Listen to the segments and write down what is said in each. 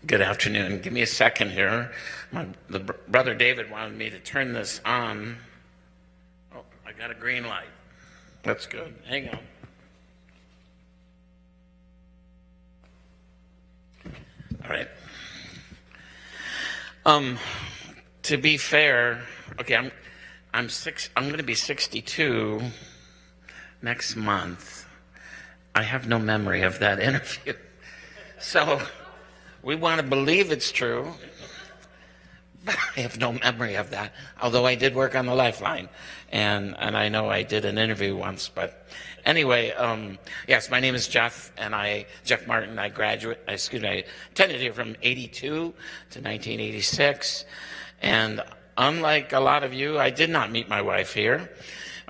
Good afternoon. Give me a second here. Brother David wanted me to turn this on. Oh, I got a green light. That's good. Hang on. All right. To be fair, okay, I'm going to be 62 next month. I have no memory of that interview. So we want to believe it's true, but I have no memory of that, although I did work on the Lifeline, and I know I did an interview once. But anyway, yes, my name is Jeff, and Jeff Martin. I attended here from 82 to 1986, and unlike a lot of you, I did not meet my wife here.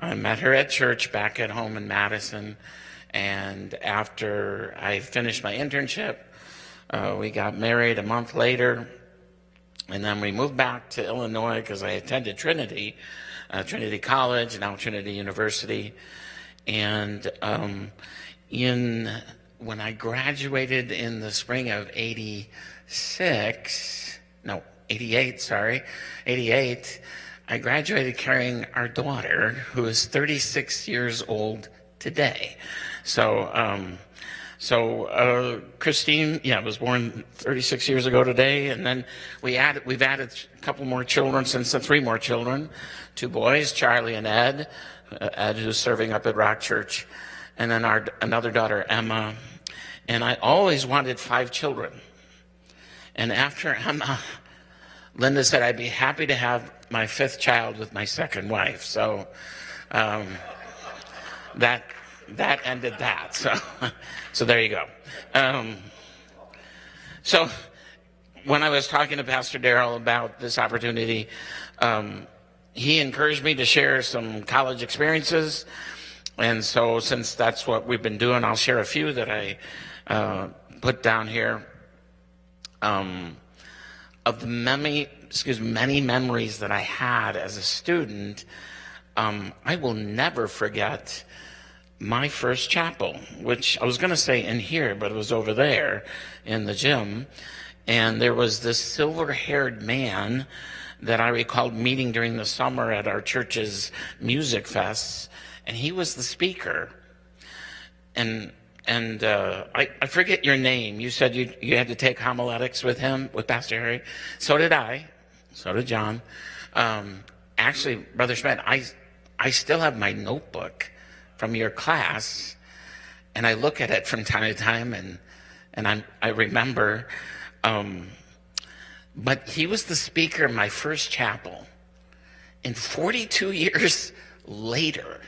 I met her at church back at home in Madison, and after I finished my internship, we got married a month later, and then we moved back to Illinois because I attended Trinity College, now Trinity University. And when I graduated in the spring of 88, I graduated carrying our daughter, who is 36 years old today. So Christine, was born 36 years ago today, and then we've added a couple more children since then, 3 more children, 2 boys, Charlie and Ed, who's serving up at Rock Church, and then another daughter, Emma. And I always wanted 5 children. And after Emma, Linda said I'd be happy to have my 5th child with my second wife. So that ended that. So there you go. So when I was talking to Pastor Darrell about this opportunity, he encouraged me to share some college experiences. And so since that's what we've been doing, I'll share a few that I put down here. Of the many memories that I had as a student, I will never forget my first chapel, which I was going to say in here, but it was over there in the gym. And there was this silver-haired man that I recalled meeting during the summer at our church's music fests, and he was the speaker. And I forget your name. You said you had to take homiletics with him, with Pastor Harry. So did I. So did John. Actually, Brother Schmidt, I still have my notebook from your class, and I look at it from time to time, and I remember. But he was the speaker in my first chapel. And 42 years later,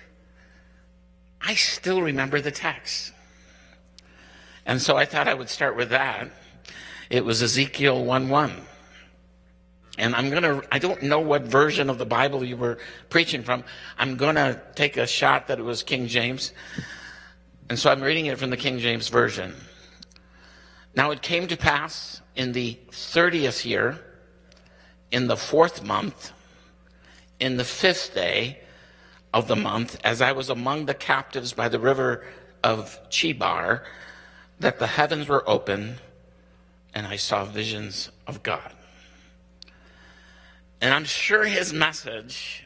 I still remember the text. And so I thought I would start with that. It was Ezekiel 1:1. And I don't know what version of the Bible you were preaching from. I'm going to take a shot that it was King James. And so I'm reading it from the King James Version. Now it came to pass in the 30th year, in the 4th month, in the 5th day of the month, as I was among the captives by the river of Chebar, that the heavens were open, and I saw visions of God. And I'm sure his message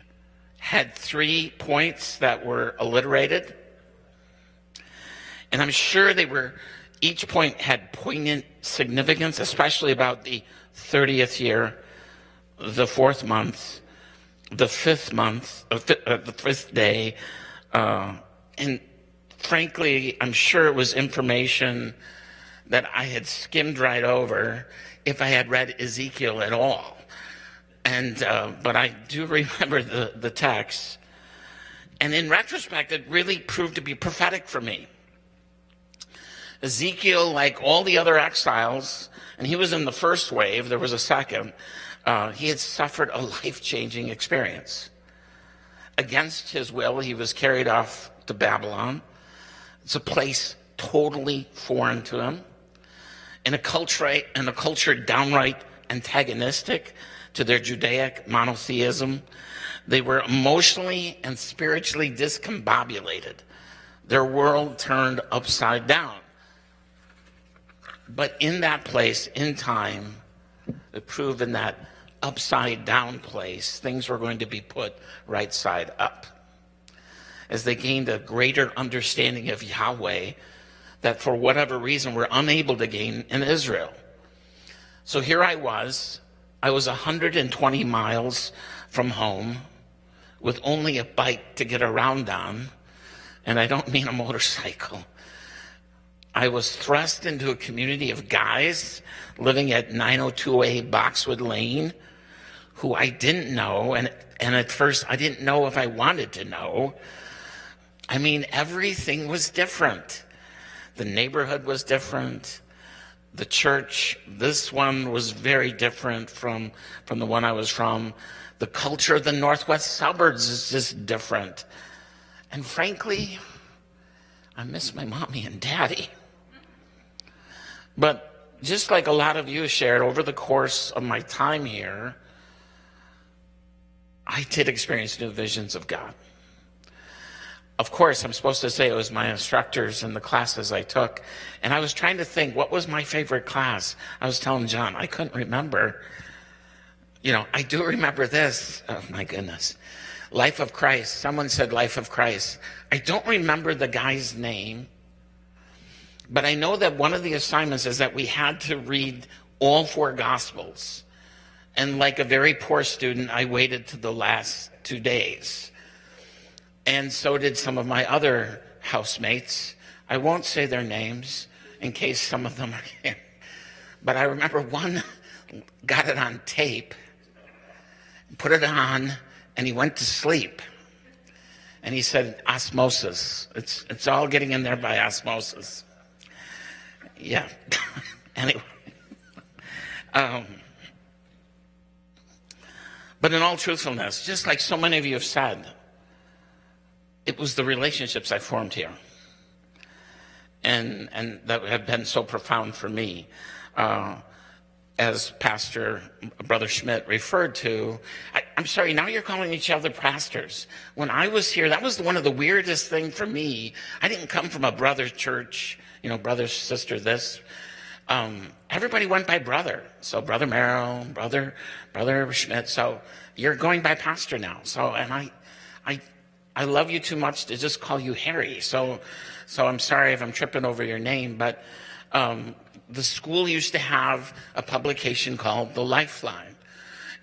had 3 points that were alliterated. And I'm sure each point had poignant significance, especially about the 30th year, the 4th month, the 5th month, the 5th day. And frankly, I'm sure it was information that I had skimmed right over if I had read Ezekiel at all. But I do remember the text. And in retrospect, it really proved to be prophetic for me. Ezekiel, like all the other exiles, and he was in the first wave, there was a second, he had suffered a life-changing experience. Against his will, he was carried off to Babylon. It's a place totally foreign to him, in a culture downright antagonistic to their Judaic monotheism. They were emotionally and spiritually discombobulated. Their world turned upside down. But in that place, in time, it proved in that upside down place, things were going to be put right side up. As they gained a greater understanding of Yahweh that for whatever reason were unable to gain in Israel. So here I was 120 miles from home with only a bike to get around on, and I don't mean a motorcycle. I was thrust into a community of guys living at 902A Boxwood Lane who I didn't know, and at first I didn't know if I wanted to know. I mean, everything was different. The neighborhood was different. The church, this one was very different from the one I was from. The culture of the northwest suburbs is just different. And frankly, I miss my mommy and daddy. But just like a lot of you shared over the course of my time here, I did experience new visions of God. Of course, I'm supposed to say it was my instructors in the classes I took. And I was trying to think, what was my favorite class? I was telling John, I couldn't remember. You know, I do remember this. Oh, my goodness. Life of Christ. Someone said Life of Christ. I don't remember the guy's name. But I know that one of the assignments is that we had to read all 4 Gospels. And like a very poor student, I waited to the last 2 days. And so did some of my other housemates. I won't say their names in case some of them are here. But I remember one got it on tape, put it on, and he went to sleep. And he said, osmosis. It's all getting in there by osmosis. Yeah. Anyway. But in all truthfulness, just like so many of you have said, it was the relationships I formed here. And that have been so profound for me. As Pastor Brother Schmidt referred to, I'm sorry, now you're calling each other pastors. When I was here, that was one of the weirdest things for me. I didn't come from a brother church, brother, sister, this. Everybody went by brother. So Brother Merrill, Brother Schmidt. So you're going by pastor now. So, and I love you too much to just call you Harry. So I'm sorry if I'm tripping over your name, but the school used to have a publication called The Lifeline.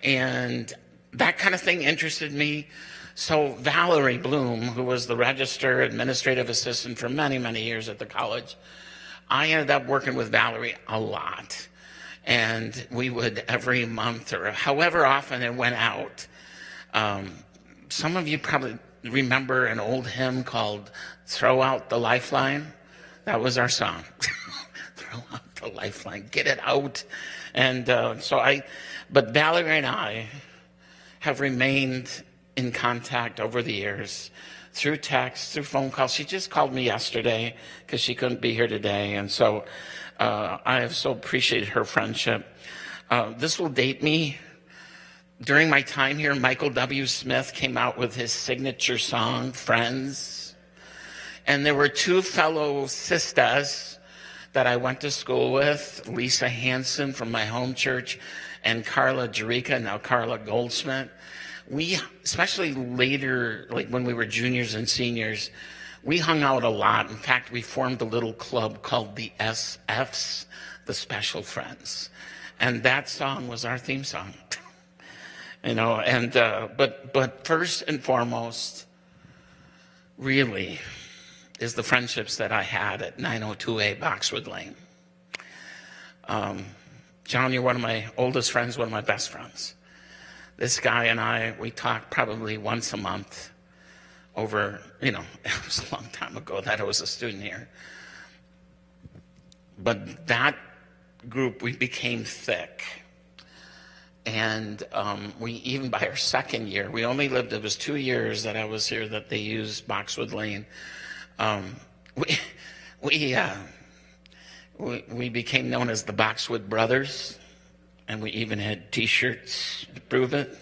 And that kind of thing interested me. So Valerie Bloom, who was the register administrative assistant for many, many years at the college, I ended up working with Valerie a lot. And we would every month or however often it went out. Some of you probably remember an old hymn called Throw Out the Lifeline. That was our song. Throw out the lifeline, get it out. And but Valerie and I have remained in contact over the years through text, through phone calls. She just called me yesterday because she couldn't be here today. And so I have so appreciated her friendship. This will date me. During my time here, Michael W. Smith came out with his signature song, Friends. And there were 2 fellow sisters that I went to school with, Lisa Hansen from my home church and Carla Jerica, now Carla Goldsmith. We, especially later, like when we were juniors and seniors, we hung out a lot. In fact, we formed a little club called the SFs, the Special Friends. And that song was our theme song. But first and foremost, really, is the friendships that I had at 902A Boxwood Lane. John, you're one of my oldest friends, one of my best friends. This guy and I, we talk probably once a month over, it was a long time ago that I was a student here. But that group, we became thick. And we, even by our second year, we only lived, it was 2 years that I was here that they used Boxwood Lane. We became known as the Boxwood Brothers, and we even had T-shirts to prove it.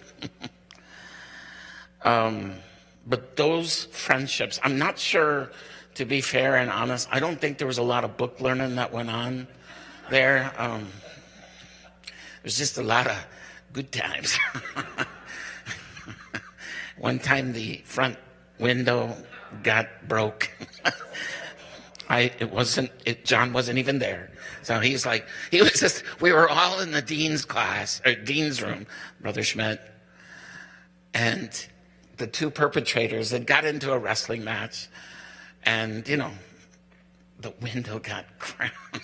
But those friendships, I'm not sure, to be fair and honest, I don't think there was a lot of book learning that went on there. It was just a lot of good times. One time the front window got broke. John wasn't even there. So we were all in the dean's class, or dean's room, Brother Schmidt. And the two perpetrators had got into a wrestling match. And, the window got cracked.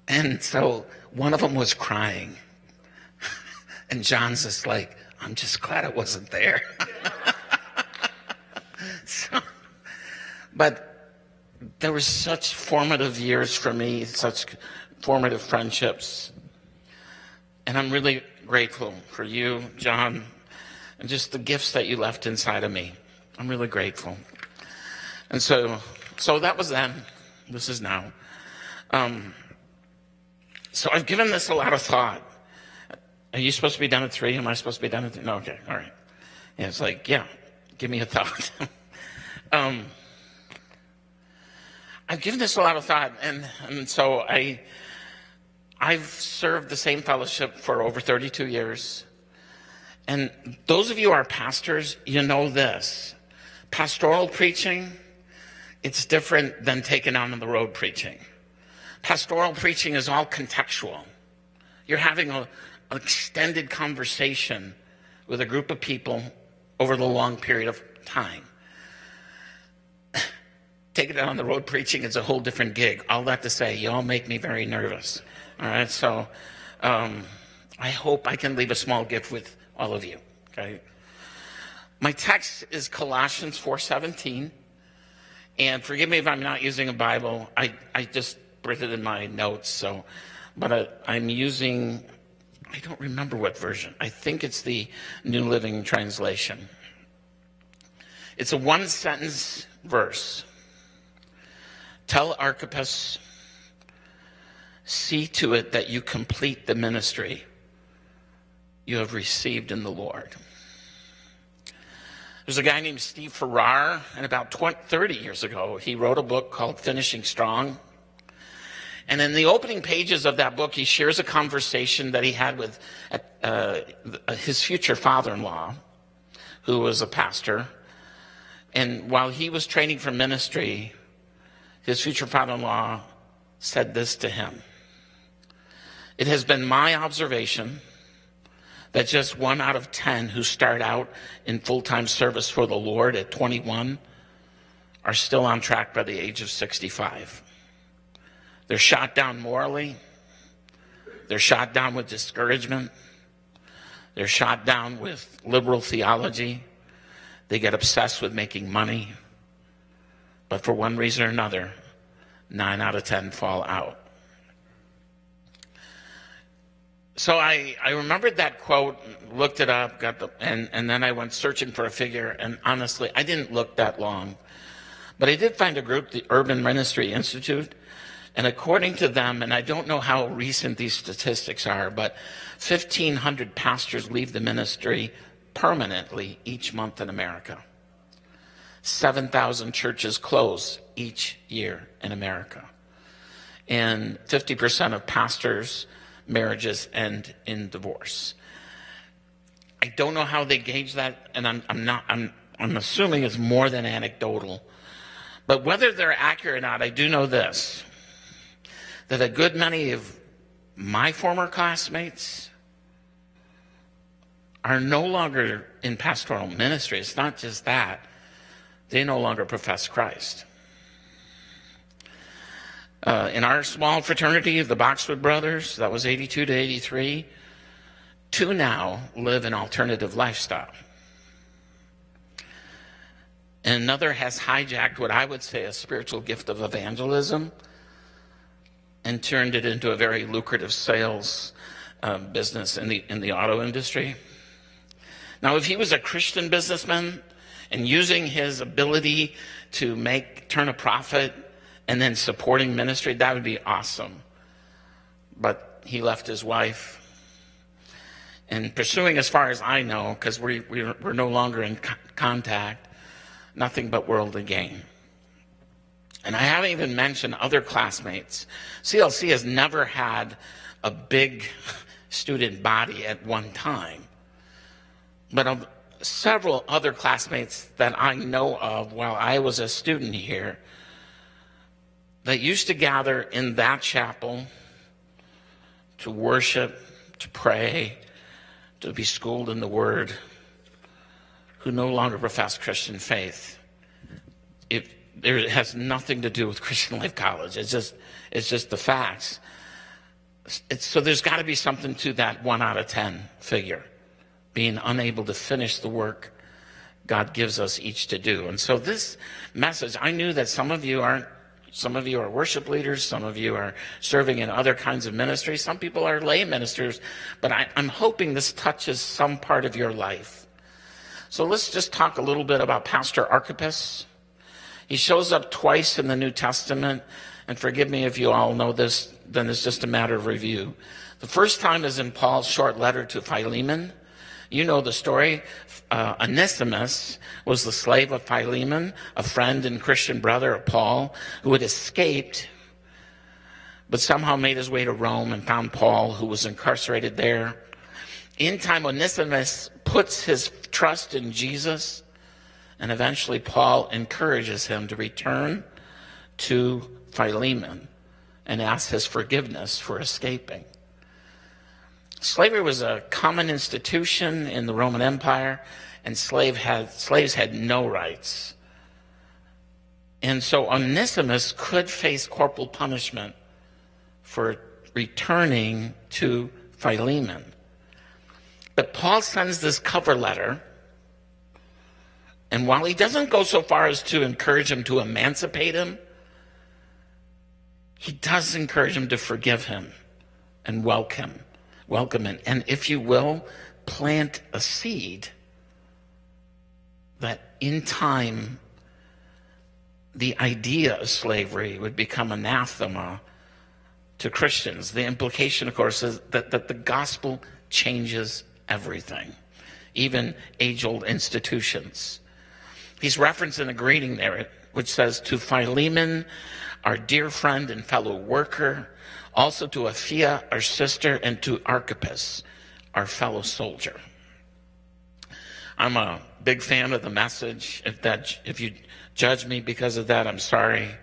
And so one of them was crying. And John's just like, I'm just glad it wasn't there. But there were such formative years for me, such formative friendships. And I'm really grateful for you, John, and just the gifts that you left inside of me. I'm really grateful. And so that was then. This is now. So I've given this a lot of thought. Are you supposed to be done at 3? Am I supposed to be done at 3? No, okay, all right. Yeah, it's like, give me a thought. I've given this a lot of thought, and so I've served the same fellowship for over 32 years. And those of you who are pastors, you know this. Pastoral preaching, it's different than taking on the road preaching. Pastoral preaching is all contextual. You're having an extended conversation with a group of people over the long period of time. Taking it on the road preaching is a whole different gig. All that to say, you all make me very nervous. All right, so I hope I can leave a small gift with all of you. Okay. My text is Colossians 4:17, and forgive me if I'm not using a Bible. I just printed in my notes, but I'm using, I don't remember what version. I think it's the New Living Translation. It's a one-sentence verse. Tell Archippus, see to it that you complete the ministry you have received in the Lord. There's a guy named Steve Farrar, and about 30 years ago, he wrote a book called Finishing Strong. And in the opening pages of that book, he shares a conversation that he had with his future father-in-law, who was a pastor. And while he was training for ministry, his future father-in-law said this to him. It has been my observation that just 1 out of 10 who start out in full-time service for the Lord at 21 are still on track by the age of 65. They're shot down morally. They're shot down with discouragement. They're shot down with liberal theology. They get obsessed with making money. But for one reason or another, 9 out of 10 fall out. So I remembered that quote, looked it up, and then I went searching for a figure, and honestly, I didn't look that long. But I did find a group, the Urban Ministry Institute, and according to them, and I don't know how recent these statistics are, but 1,500 pastors leave the ministry permanently each month in America. 7,000 churches close each year in America. And 50% of pastors' marriages end in divorce. I don't know how they gauge that, and I'm assuming it's more than anecdotal. But whether they're accurate or not, I do know this, that a good many of my former classmates are no longer in pastoral ministry. It's not just that. They no longer profess Christ. In our small fraternity, the Boxwood Brothers, that was 82 to 83, 2 now live an alternative lifestyle. And another has hijacked what I would say a spiritual gift of evangelism and turned it into a very lucrative sales business in the auto industry. Now, if he was a Christian businessman and using his ability to turn a profit and then supporting ministry, that would be awesome. But he left his wife and pursuing, as far as I know, because we're no longer in contact, nothing but worldly gain. And I haven't even mentioned other classmates. CLC has never had a big student body at one time. But of several other classmates that I know of while I was a student here that used to gather in that chapel to worship, to pray, to be schooled in the Word, who no longer profess Christian faith. It has nothing to do with Christian Life College. It's just the facts. So there's got to be something to that 1 out of 10 figure, being unable to finish the work God gives us each to do. And so this message, I knew that some of you are worship leaders, some of you are serving in other kinds of ministries, some people are lay ministers, but I'm hoping this touches some part of your life. So let's just talk a little bit about Pastor Archippus. He shows up twice in the New Testament, and forgive me if you all know this, then it's just a matter of review. The first time is in Paul's short letter to Philemon. You know the story. Onesimus was the slave of Philemon, a friend and Christian brother of Paul, who had escaped, but somehow made his way to Rome and found Paul, who was incarcerated there. In time, Onesimus puts his trust in Jesus, and eventually Paul encourages him to return to Philemon and asks his forgiveness for escaping. Slavery was a common institution in the Roman Empire, and slaves had no rights. And so Onesimus could face corporal punishment for returning to Philemon. But Paul sends this cover letter, and while he doesn't go so far as to encourage him to emancipate him, he does encourage him to forgive him and welcome him. And if you will, plant a seed that in time the idea of slavery would become anathema to Christians. The implication, of course, is that the gospel changes everything, even age-old institutions. He's referencing a greeting there, which says, "To Philemon, our dear friend and fellow worker, also to Apphia, our sister, and to Archippus, our fellow soldier." I'm a big fan of the message. If you judge me because of that, I'm sorry.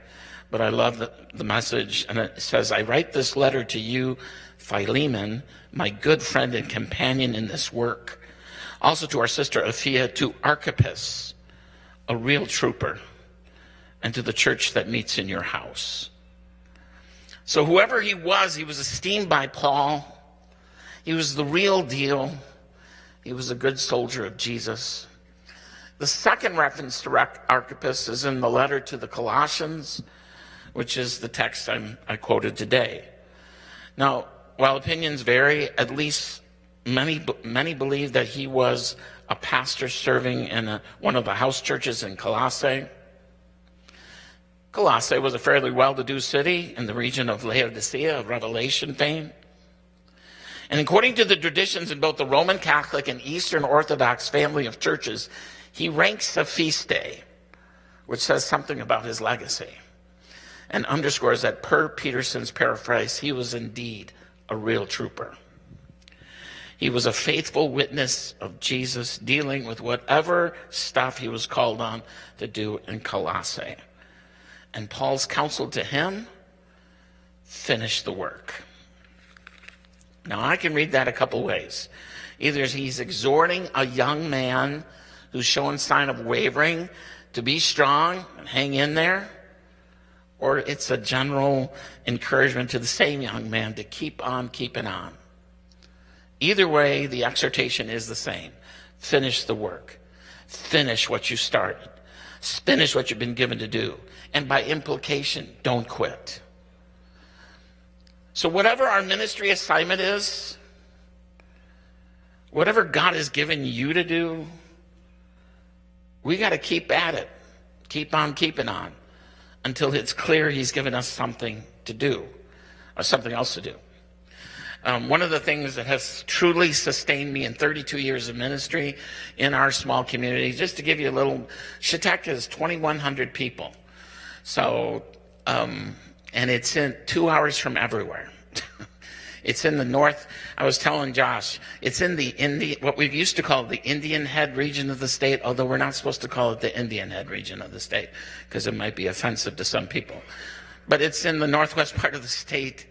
But I love the message. And it says, "I write this letter to you, Philemon, my good friend and companion in this work. Also to our sister Apphia, to Archippus, a real trooper, and to the church that meets in your house." So whoever he was esteemed by Paul. He was the real deal. He was a good soldier of Jesus. The second reference to Archippus is in the letter to the Colossians, which is the text I quoted today. Now, while opinions vary, at least many believe that he was a pastor serving in one of the house churches in Colossae. Colossae was a fairly well-to-do city in the region of Laodicea, of Revelation fame. And according to the traditions in both the Roman Catholic and Eastern Orthodox family of churches, he ranks a feast day, which says something about his legacy and underscores that, per Peterson's paraphrase, he was indeed a real trooper. He was a faithful witness of Jesus, dealing with whatever stuff he was called on to do in Colossae. And Paul's counsel to him, finish the work. Now, I can read that a couple ways. Either he's exhorting a young man who's showing sign of wavering to be strong and hang in there, or it's a general encouragement to the same young man to keep on keeping on. Either way, the exhortation is the same. Finish the work. Finish what you started. Finish what you've been given to do. And by implication, don't quit. So whatever our ministry assignment is, whatever God has given you to do, we got to keep at it. Keep on keeping on until it's clear he's given us something to do or something else to do. One of the things that has truly sustained me in 32 years of ministry in our small community, just to give you a little, Chautauqua is 2,100 people. So, and it's in 2 hours from everywhere. It's in the north. I was telling Josh, it's in what we used to call the Indian Head region of the state, although we're not supposed to call it the Indian Head region of the state because it might be offensive to some people. But it's in the northwest part of the state,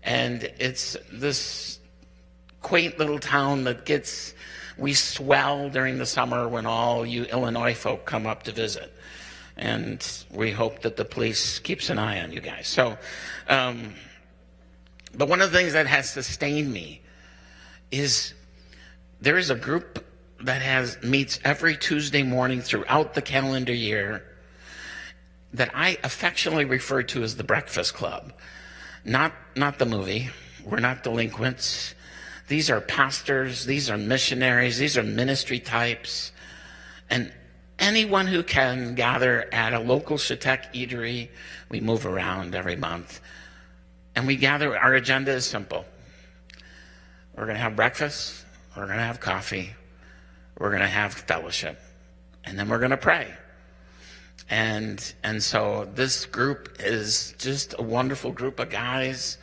and it's this quaint little town that we swell during the summer when all you Illinois folk come up to visit. And we hope that the police keeps an eye on you guys. So, but one of the things that has sustained me is there is a group that meets every Tuesday morning throughout the calendar year that I affectionately refer to as the Breakfast Club. Not the movie. We're not delinquents. These are pastors. These are missionaries. These are ministry types. And anyone who can gather at a local Shatek eatery. We move around every month. And we gather. Our agenda is simple. We're going to have breakfast. We're going to have coffee. We're going to have fellowship. And then we're going to pray. And so this group is just a wonderful group of guys.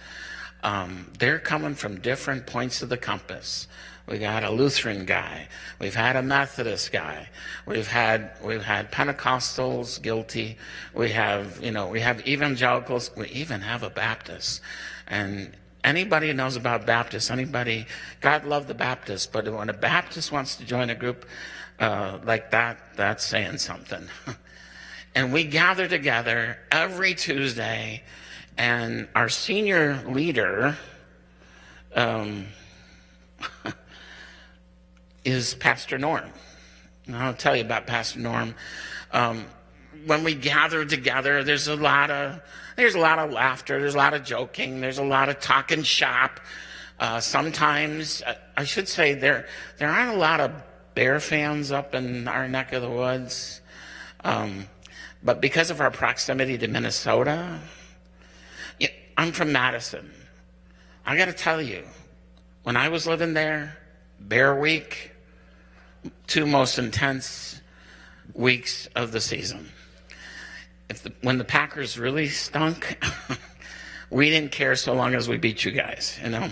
They're coming from different points of the compass. We got a Lutheran guy. We've had a Methodist guy. We've had Pentecostals guilty. We have evangelicals. We even have a Baptist. And anybody who knows about Baptists, God love the Baptists, but when a Baptist wants to join a group like that, that's saying something. And we gather together every Tuesday, and our senior leader is Pastor Norm. And I'll tell you about Pastor Norm. When we gather together, there's a lot of laughter, there's a lot of joking, there's a lot of talking shop. Sometimes, I should say, there aren't a lot of Bear fans up in our neck of the woods. But because of our proximity to Minnesota, I'm from Madison. I got to tell you, when I was living there, Bear Week, 2 most intense weeks of the season. When the Packers really stunk, we didn't care so long as we beat you guys, you know?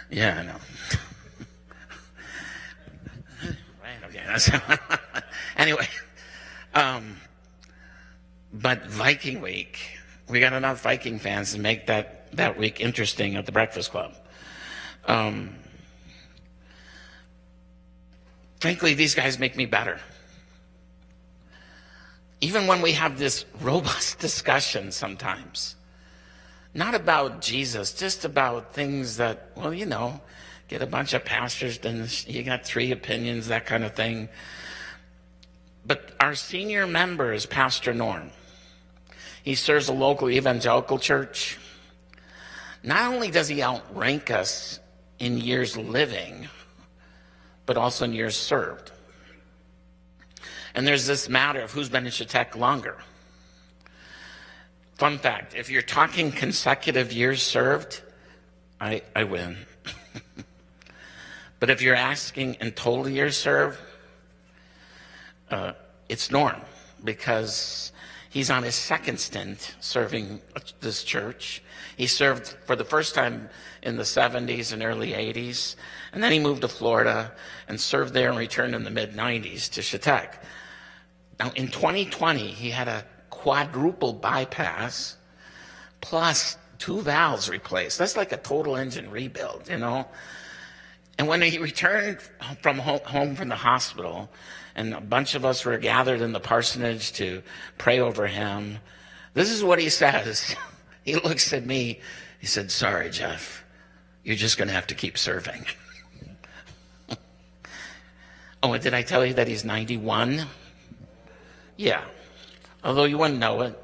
Yeah, I know. Right, okay. Anyway, but Viking Week, we got enough Viking fans to make that week interesting at the Breakfast Club. Frankly, these guys make me better. Even when we have this robust discussion sometimes, not about Jesus, just about things that, well, get a bunch of pastors, then you got 3 opinions, that kind of thing. But our senior member is Pastor Norm. He serves a local evangelical church. Not only does he outrank us in years living, but also in years served. And there's this matter of who's been in Shatek longer. Fun fact, if you're talking consecutive years served, I win. But if you're asking in total years served, it's Norm, because he's on his 2nd stint serving this church. He served for the first time in the 70s and early 80s, and then he moved to Florida and served there and returned in the mid-90s to Shatek. Now, in 2020, he had a quadruple bypass plus 2 valves replaced. That's like a total engine rebuild, And when he returned from home from the hospital, and a bunch of us were gathered in the parsonage to pray over him, this is what he says. He looks at me. He said, "Sorry, Jeff, you're just going to have to keep serving." Oh, and did I tell you that he's 91? Yeah. Although you wouldn't know it.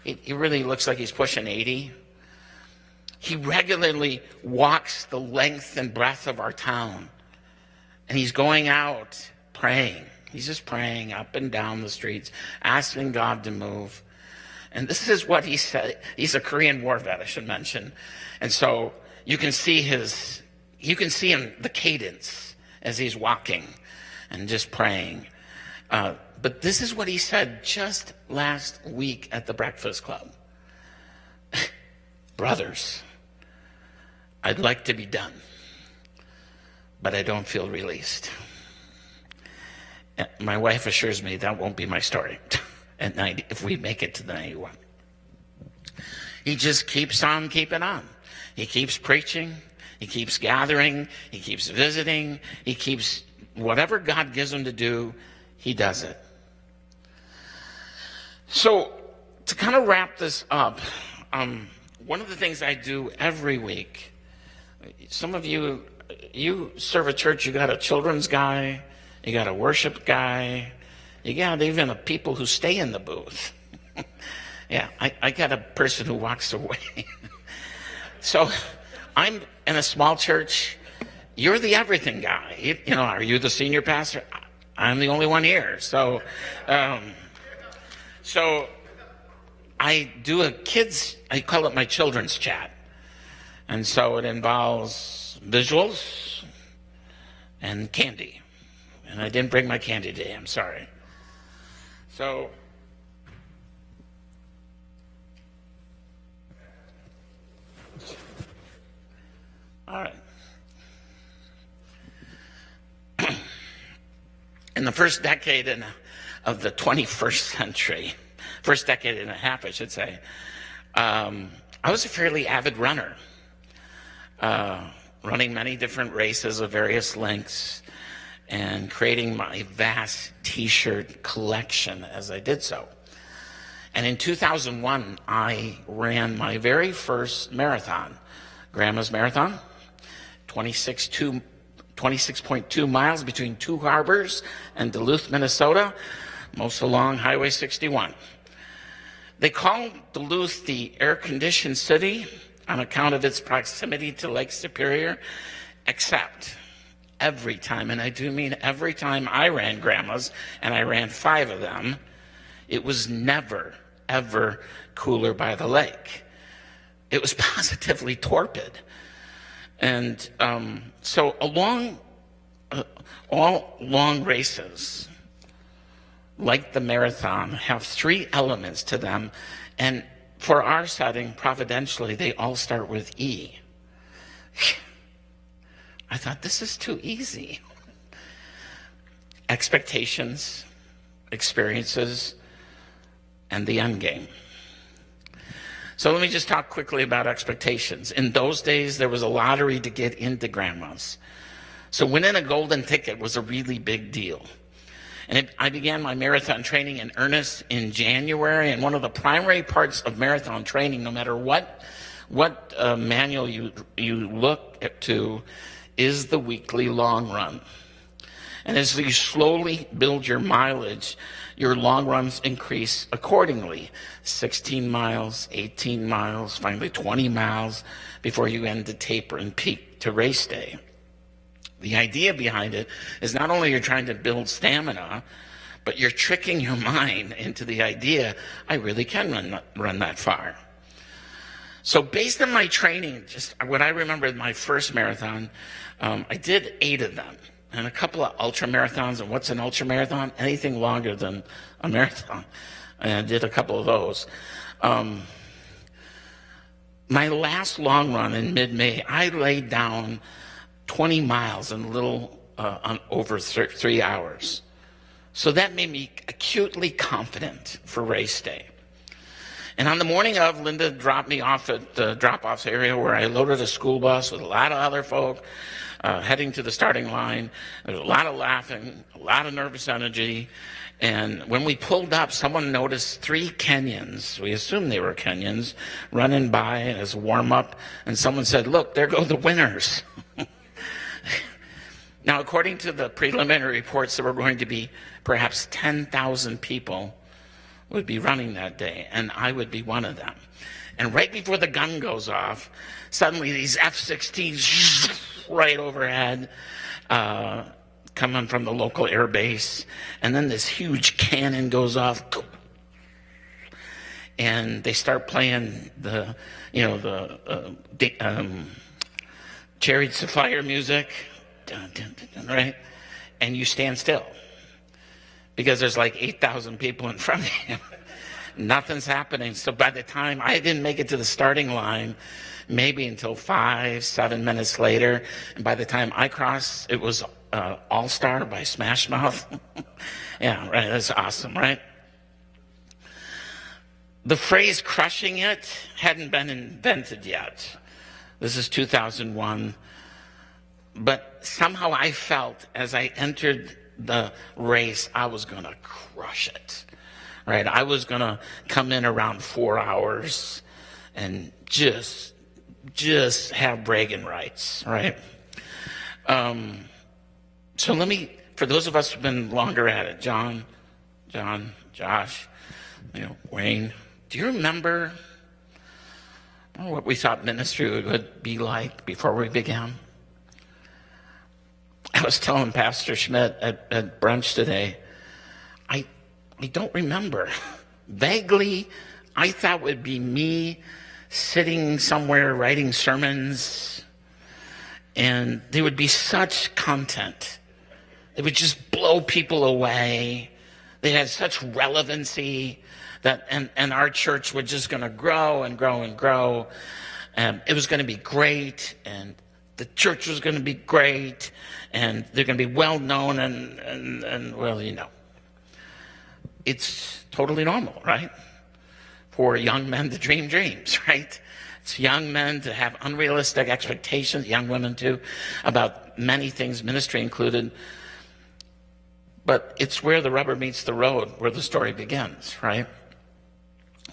He really looks like he's pushing 80. He regularly walks the length and breadth of our town. And he's going out praying. He's just praying up and down the streets, asking God to move. And this is what he said. He's a Korean War vet, I should mention. And so you can see him, the cadence as he's walking and just praying. But this is what he said just last week at the Breakfast Club. Brothers, I'd like to be done, but I don't feel released. And my wife assures me that won't be my story at 90, if we make it to the 91. He just keeps on keeping on. He keeps preaching. He keeps gathering. He keeps visiting. He keeps, whatever God gives him to do, he does it. So to kind of wrap this up, one of the things I do every week, some of you serve a church, you got a children's guy, you got a worship guy, you got even a people who stay in the booth. Yeah, I got a person who walks away. So I'm in a small church. You're the everything guy. You know, are you the senior pastor? I'm the only one here. So I do I call it my children's chat. And so it involves visuals and candy. And I didn't bring my candy today, I'm sorry. So, all right. In the first decade of the 21st century, first decade and a half, I should say, I was a fairly avid runner, running many different races of various lengths and creating my vast T-shirt collection as I did so. And in 2001, I ran my very first marathon, Grandma's Marathon, 26.2 miles between Two Harbors and Duluth, Minnesota, most along Highway 61. They call Duluth the air-conditioned city on account of its proximity to Lake Superior, except every time, and I do mean every time I ran Grandma's, and I ran 5 of them, it was never, ever cooler by the lake. It was positively torpid. And so all long races, like the marathon, have 3 elements to them. And for our setting, providentially, they all start with E. I thought, this is too easy. Expectations, experiences, and the end game. So let me just talk quickly about expectations. In those days, there was a lottery to get into Grandma's. So winning a golden ticket was a really big deal. And I began my marathon training in earnest in January, and one of the primary parts of marathon training, no matter what manual you look to, is the weekly long run. And as you slowly build your mileage, your long runs increase accordingly. 16 miles, 18 miles, finally 20 miles, before you end to taper and peak to race day. The idea behind it is not only you're trying to build stamina, but you're tricking your mind into the idea, I really can run that far. So based on my training, just what I remember in my first marathon, I did 8 of them, and a couple of ultra marathons. And what's an ultra marathon? Anything longer than a marathon. And I did a couple of those. My last long run in mid-May, I laid down 20 miles in a little over 3 hours. So that made me acutely confident for race day. And on the morning of, Linda dropped me off at the drop-off area where I loaded a school bus with a lot of other folk heading to the starting line. There was a lot of laughing, a lot of nervous energy. And when we pulled up, someone noticed 3 Kenyans, we assumed they were Kenyans, running by as a warm-up. And someone said, look, there go the winners. Now, according to the preliminary reports, there were going to be perhaps 10,000 people would be running that day, and I would be one of them. And right before the gun goes off, suddenly these F-16s right overhead, coming from the local air base, and then this huge cannon goes off, and they start playing the Chariots of Fire music, dun, dun, dun, dun, right? And you stand still, because there's like 8,000 people in front of you. Nothing's happening. So by the time I didn't make it to the starting line, maybe until 5-7 minutes later, and by the time I crossed, it was All Star by Smash Mouth. Yeah, right. That's awesome, right? The phrase crushing it hadn't been invented yet. This is 2001. But somehow I felt as I entered the race, I was going to crush it, right? I was going to come in around 4 hours and just have bragging rights, right? So let me, for those of us who've been longer at it, John, Josh, Wayne, do you remember what we thought ministry would be like before we began? I was telling Pastor Schmidt at brunch today, I don't remember. Vaguely, I thought it would be me sitting somewhere writing sermons, and there would be such content. It would just blow people away. They had such relevancy that, and our church was just going to grow and grow and grow. And it was going to be great, and the church was going to be great, and they're going to be well known, and well, it's totally normal, right? For young men to dream dreams, right? It's young men to have unrealistic expectations, young women too, about many things, ministry included. But it's where the rubber meets the road, where the story begins, right?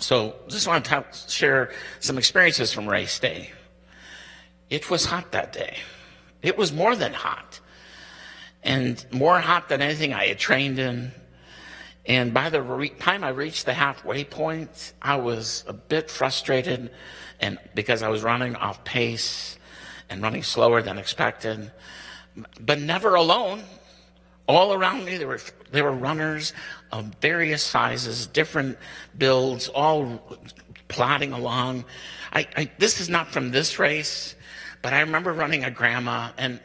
So just want to share some experiences from race day. It was hot that day. It was more than hot. And more hot than anything I had trained in. And by the time I reached the halfway point, I was a bit frustrated, and because I was running off pace and running slower than expected, but never alone. All around me, there were runners of various sizes, different builds, all plodding along. This is not from this race, but I remember running a grandma, and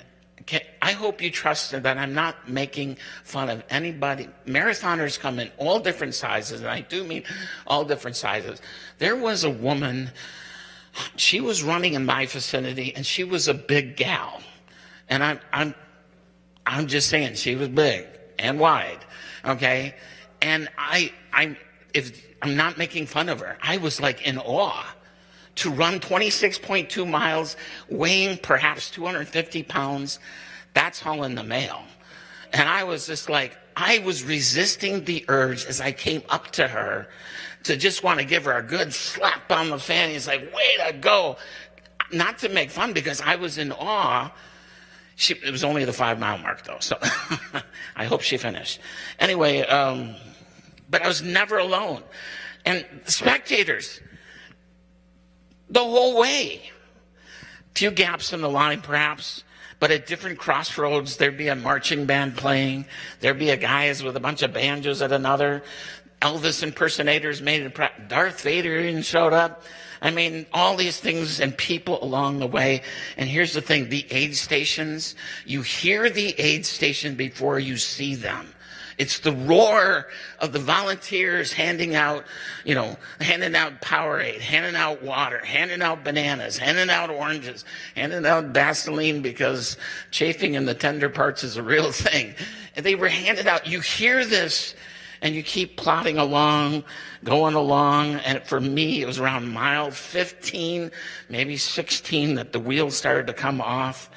I hope you trust that I'm not making fun of anybody. Marathoners come in all different sizes, and I do mean all different sizes. There was a woman, she was running in my vicinity, and she was a big gal. And I'm just saying, she was big and wide, okay? And I'm not making fun of her. I was like in awe to run 26.2 miles, weighing perhaps 250 pounds. That's hauling the mail. And I was just like, I was resisting the urge as I came up to her to just want to give her a good slap on the fanny. It's like, way to go. Not to make fun, because I was in awe. It was only the 5-mile mark, though, so I hope she finished. Anyway, but I was never alone. And spectators, the whole way. Few gaps in the line, perhaps, but at different crossroads, there'd be a marching band playing. There'd be a guys with a bunch of banjos at another. Elvis impersonators made it. Darth Vader even showed up. I mean, all these things and people along the way. And here's the thing, the aid stations, you hear the aid station before you see them. It's the roar of the volunteers handing out Powerade, handing out water, handing out bananas, handing out oranges, handing out Vaseline, because chafing in the tender parts is a real thing. And they were handed out. You hear this, and you keep plodding along, going along. And for me, it was around mile 15, maybe 16, that the wheels started to come off.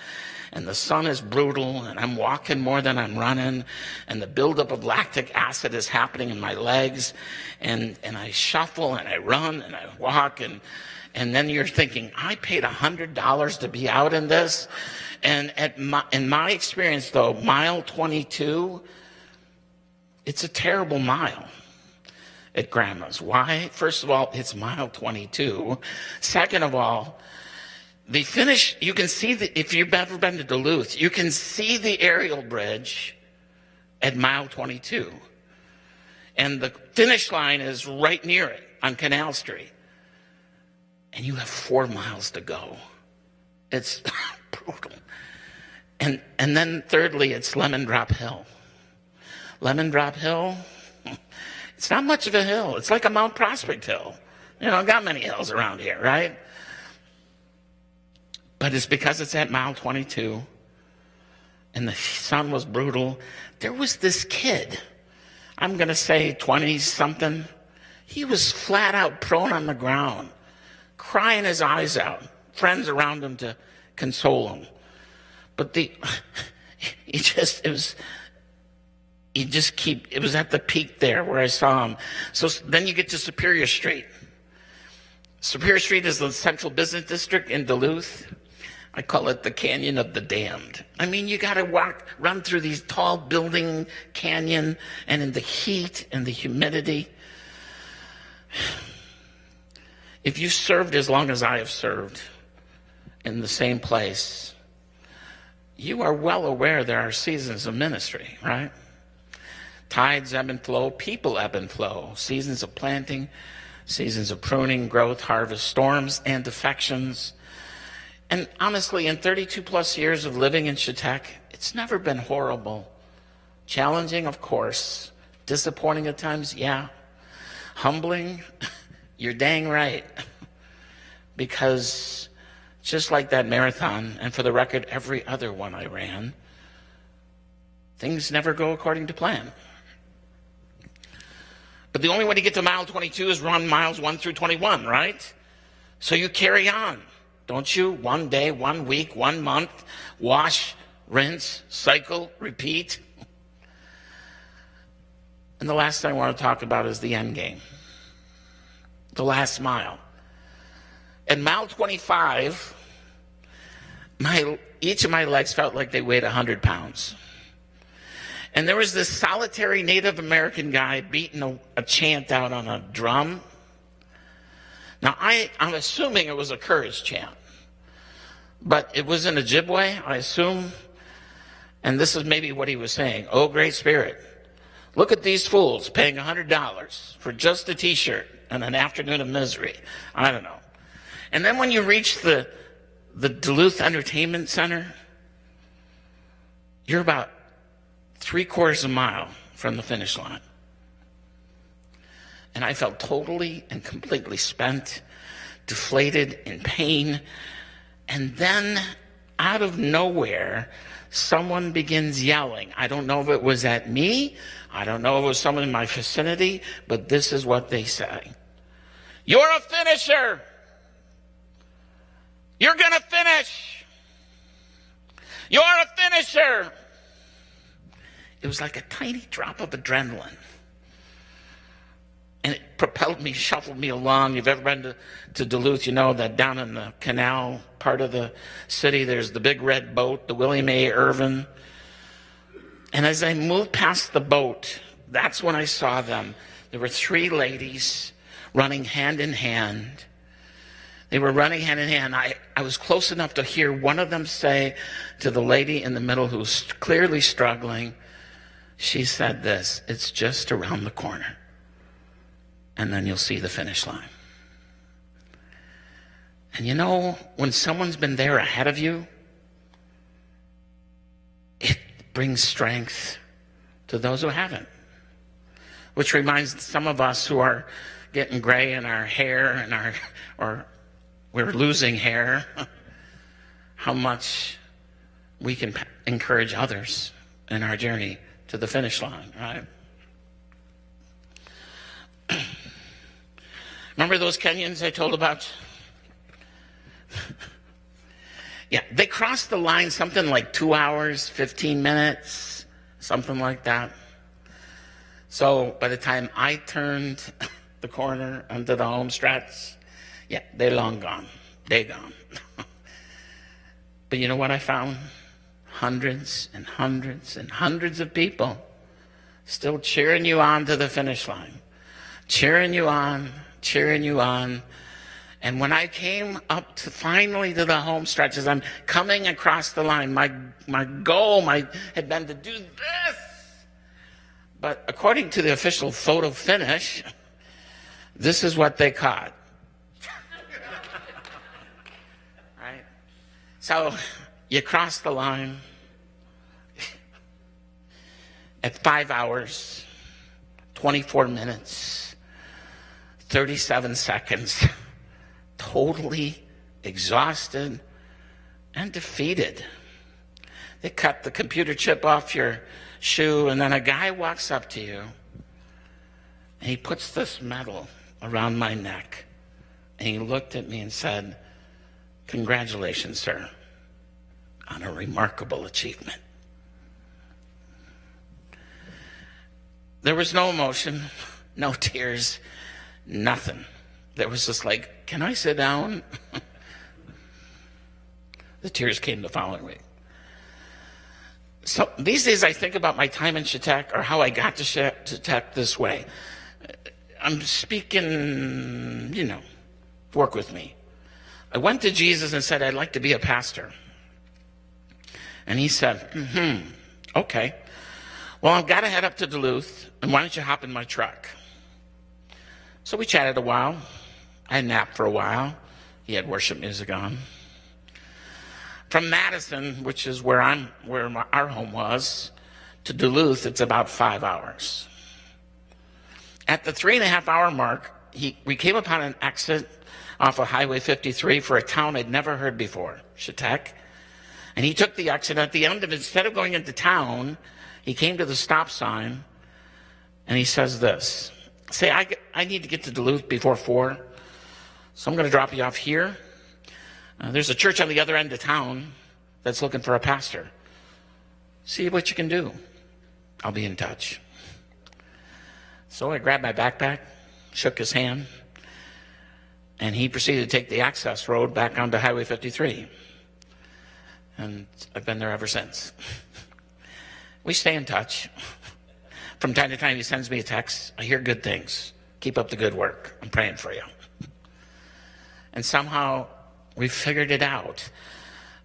And the sun is brutal, and I'm walking more than I'm running. And the buildup of lactic acid is happening in my legs. And I shuffle, and I run, and I walk. And then you're thinking, I paid $100 to be out in this. And in my experience, though, mile 22... it's a terrible mile at Grandma's. Why? First of all, it's mile 22. Second of all, the finish, you can see, if you've ever been to Duluth, you can see the aerial bridge at mile 22. And the finish line is right near it on Canal Street. And you have 4 miles to go. It's brutal. And then thirdly, it's Lemon Drop Hill. Lemon Drop Hill, it's not much of a hill. It's like a Mount Prospect Hill. Got many hills around here, right? But it's because it's at mile 22 and the sun was brutal. There was this kid, I'm going to say 20-something. He was flat out prone on the ground, crying his eyes out. Friends around him to console him. But it was at the peak there where I saw him. So then you get to Superior Street. Superior Street is the central business district in Duluth. I call it the Canyon of the Damned. I mean, you got to run through these tall building canyon, and in the heat and the humidity. If you served as long as I have served in the same place, you are well aware there are seasons of ministry, right? Tides ebb and flow, people ebb and flow, seasons of planting, seasons of pruning, growth, harvest, storms, and defections. And honestly, in 32 plus years of living in Chautauqua, it's never been horrible. Challenging, of course. Disappointing at times, yeah. Humbling, you're dang right. Because just like that marathon, and for the record, every other one I ran, things never go according to plan. But the only way to get to mile 22 is run miles 1 through 21, right? So you carry on, don't you? 1 day, 1 week, 1 month, wash, rinse, cycle, repeat. And the last thing I want to talk about is the end game, the last mile. At mile 25, each of my legs felt like they weighed 100 pounds. And there was this solitary Native American guy beating a chant out on a drum. Now, I'm assuming it was a courage chant, but it was in Ojibwe, I assume. And this is maybe what he was saying. Oh, great spirit, look at these fools paying $100 for just a T-shirt and an afternoon of misery. I don't know. And then when you reach the Duluth Entertainment Center, you're about 3/4 of a mile from the finish line. And I felt totally and completely spent, deflated, in pain. And then, out of nowhere, someone begins yelling. I don't know if it was at me. I don't know if it was someone in my vicinity, but this is what they say. You're a finisher. You're going to finish. You're a finisher. It was like a tiny drop of adrenaline. And it propelled me, shuffled me along. You've ever been to Duluth, you know that down in the canal part of the city, there's the big red boat, the William A. Irvin. And as I moved past the boat, that's when I saw them. There were 3 ladies running hand in hand. They were running hand in hand. I was close enough to hear one of them say to the lady in the middle who was clearly struggling, she said this, "It's just around the corner. And then you'll see the finish line." And you know, when someone's been there ahead of you, it brings strength to those who haven't. Which reminds some of us who are getting gray in our hair and or we're losing hair, how much we can encourage others in our journey to the finish line, right? Remember those Kenyans I told about? Yeah, they crossed the line something like 2 hours, 15 minutes, something like that. So by the time I turned the corner onto the home stretch, yeah, they're long gone. They're gone. But you know what I found? Hundreds and hundreds and hundreds of people still cheering you on to the finish line. Cheering you on, cheering you on. And when I came up to finally to the home stretch, as I'm coming across the line, my goal had been to do this. But according to the official photo finish, this is what they caught. Right? So you cross the line. At 5 hours, 24 minutes, 37 seconds, totally exhausted and defeated. They cut the computer chip off your shoe, and then a guy walks up to you, and he puts this medal around my neck, and he looked at me and said, "Congratulations, sir, on a remarkable achievement." There was no emotion, no tears, nothing. There was just like, "Can I sit down?" The tears came the following week. So these days I think about my time in Chetek, or how I got to Chetek this way. I'm speaking, work with me. I went to Jesus and said, "I'd like to be a pastor." And he said, "Okay. Well, I've got to head up to Duluth, and why don't you hop in my truck?" So we chatted a while. I napped for a while. He had worship music on. From Madison, which is where our home was, to Duluth, it's about 5 hours. At the 3.5-hour mark, we came upon an exit off of Highway 53 for a town I'd never heard before, Chetek. And he took the exit. At the end of it, instead of going into town, he came to the stop sign, and he says this. "Say, I need to get to Duluth before 4, so I'm going to drop you off here. There's a church on the other end of town that's looking for a pastor. See what you can do. I'll be in touch." So I grabbed my backpack, shook his hand, and he proceeded to take the access road back onto Highway 53. And I've been there ever since. We stay in touch. From time to time, he sends me a text. "I hear good things. Keep up the good work. I'm praying for you." And somehow we figured it out,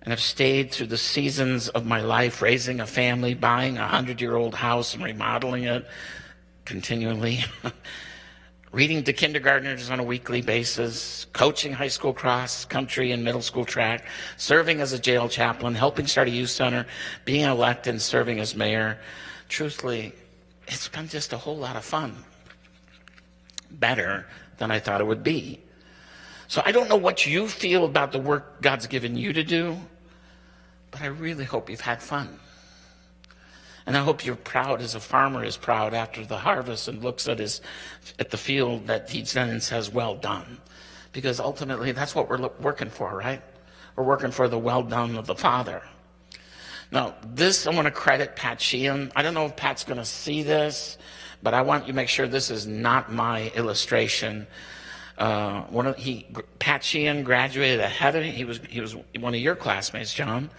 and have stayed through the seasons of my life, raising a family, buying a 100-year-old house and remodeling it continually, reading to kindergartners on a weekly basis, coaching high school cross country and middle school track, serving as a jail chaplain, helping start a youth center, being elected and serving as mayor. Truthfully, it's been just a whole lot of fun. Better than I thought it would be. So I don't know what you feel about the work God's given you to do, but I really hope you've had fun. And I hope you're proud as a farmer is proud after the harvest and looks at the field that he's done and says, "Well done." Because ultimately that's what we're working for, right? We're working for the well done of the Father. Now, this I want to credit Pat Sheehan. I don't know if Pat's going to see this, but I want you to make sure this is not my illustration. Pat Sheehan graduated ahead of me. He was one of your classmates, John.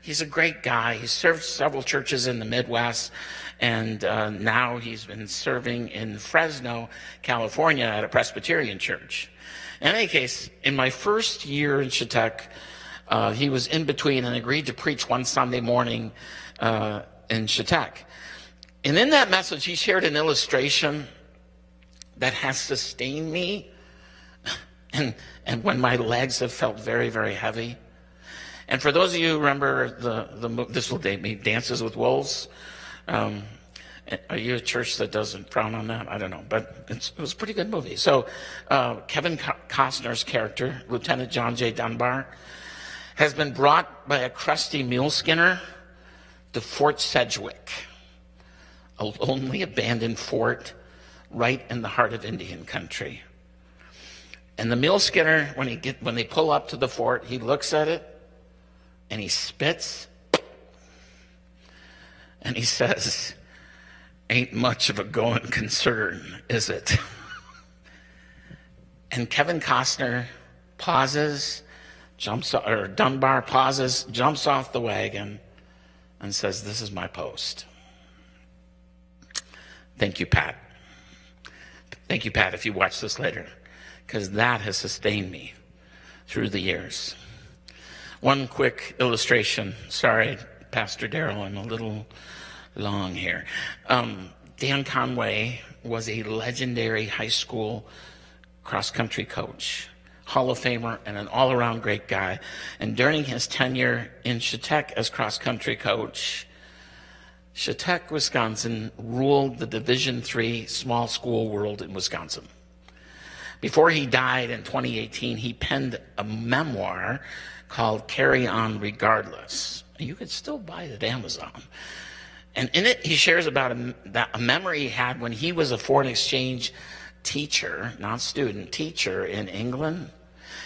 He's a great guy. He served several churches in the Midwest, and now he's been serving in Fresno, California at a Presbyterian church. In any case, in my first year in Chetek, he was in between and agreed to preach one Sunday morning in Chetek. And in that message, he shared an illustration that has sustained me and when my legs have felt very, very heavy. And for those of you who remember this will date me, Dances with Wolves. Are you a church that doesn't frown on that? I don't know, but it was a pretty good movie. So Kevin Costner's character, Lieutenant John J. Dunbar, has been brought by a crusty mule skinner to Fort Sedgwick, a lonely abandoned fort right in the heart of Indian country. And the mule skinner, when they pull up to the fort, he looks at it and he spits and he says, "Ain't much of a going concern, is it?" And Kevin Costner pauses, Dunbar pauses, jumps off the wagon and says, "This is my post." Thank you, Pat. Thank you, Pat, if you watch this later, because that has sustained me through the years. One quick illustration. Sorry, Pastor Darrell, I'm a little long here. Dan Conway was a legendary high school cross-country coach, Hall of Famer, and an all-around great guy. And during his tenure in Chetek as cross-country coach, Chautauqua, Wisconsin ruled the Division III small school world in Wisconsin. Before he died in 2018, he penned a memoir called Carry On Regardless. You could still buy it at Amazon. And in it, he shares about a memory he had when he was a foreign exchange teacher, not student, teacher in England.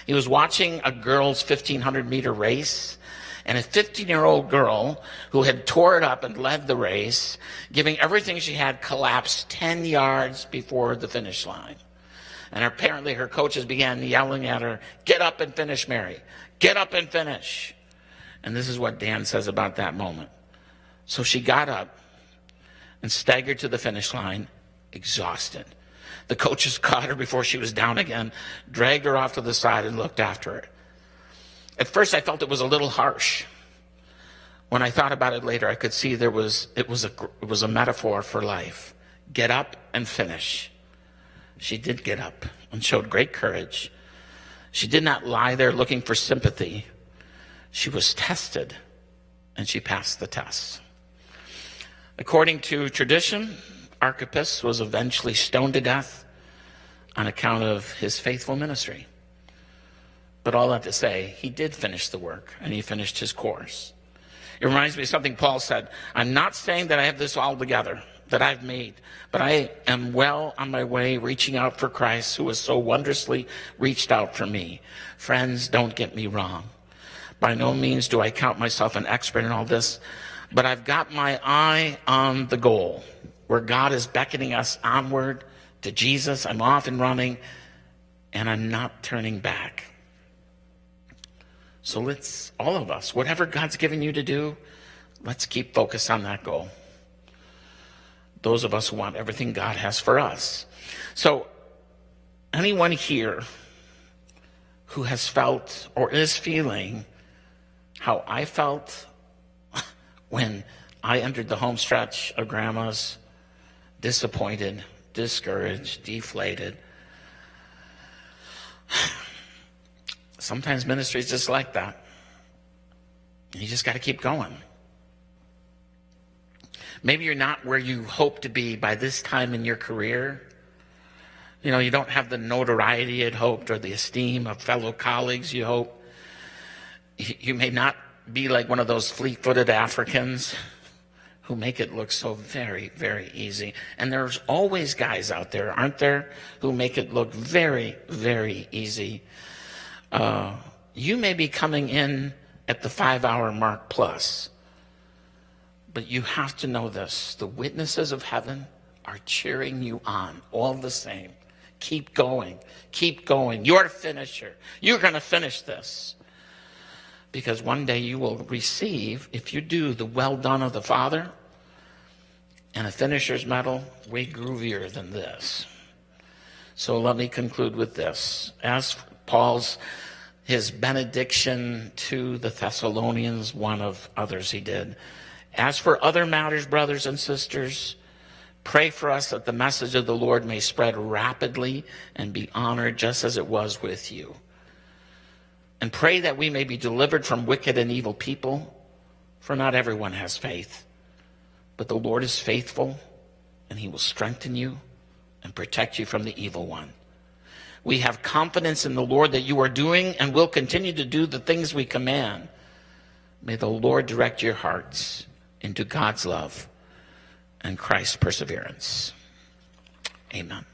He was watching a girls' 1,500-meter race, and a 15-year-old girl who had tore it up and led the race, giving everything she had, collapsed 10 yards before the finish line. And apparently her coaches began yelling at her, "Get up and finish, Mary. Get up and finish." And this is what Dan says about that moment. So she got up and staggered to the finish line, exhausted. The coaches caught her before she was down again, dragged her off to the side and looked after her. At first I felt it was a little harsh. When I thought about it later, I could see it was a metaphor for life. Get up and finish. She did get up and showed great courage. She did not lie there looking for sympathy. She was tested, and she passed the test. According to tradition, Archippus was eventually stoned to death on account of his faithful ministry. But all that to say, he did finish the work, and he finished his course. It reminds me of something Paul said. I'm not saying that I have this all together, that I've made, but I am well on my way reaching out for Christ, who has so wondrously reached out for me. Friends, don't get me wrong. By no means do I count myself an expert in all this, but I've got my eye on the goal, where God is beckoning us onward to Jesus. I'm off and running, and I'm not turning back. So let's, all of us, whatever God's given you to do, let's keep focused on that goal. Those of us who want everything God has for us. So anyone here who has felt or is feeling how I felt when I entered the home stretch of grandma's, disappointed, discouraged, deflated. Sometimes ministry is just like that. You just got to keep going. Maybe you're not where you hope to be by this time in your career. You know, you don't have the notoriety you'd hoped or the esteem of fellow colleagues you hope. You may not be like one of those fleet-footed Africans who make it look so very, very easy. And there's always guys out there, aren't there, who make it look very, very easy. You may be coming in at the 5-hour mark plus, but you have to know this. The witnesses of heaven are cheering you on all the same. Keep going. Keep going. You're a finisher. You're going to finish this. Because one day you will receive, if you do, the well done of the Father and a finisher's medal way groovier than this. So let me conclude with this. As his benediction to the Thessalonians, one of others he did. As for other matters, brothers and sisters, pray for us that the message of the Lord may spread rapidly and be honored just as it was with you. And pray that we may be delivered from wicked and evil people, for not everyone has faith. But the Lord is faithful, and he will strengthen you and protect you from the evil one. We have confidence in the Lord that you are doing and will continue to do the things we command. May the Lord direct your hearts into God's love and Christ's perseverance. Amen.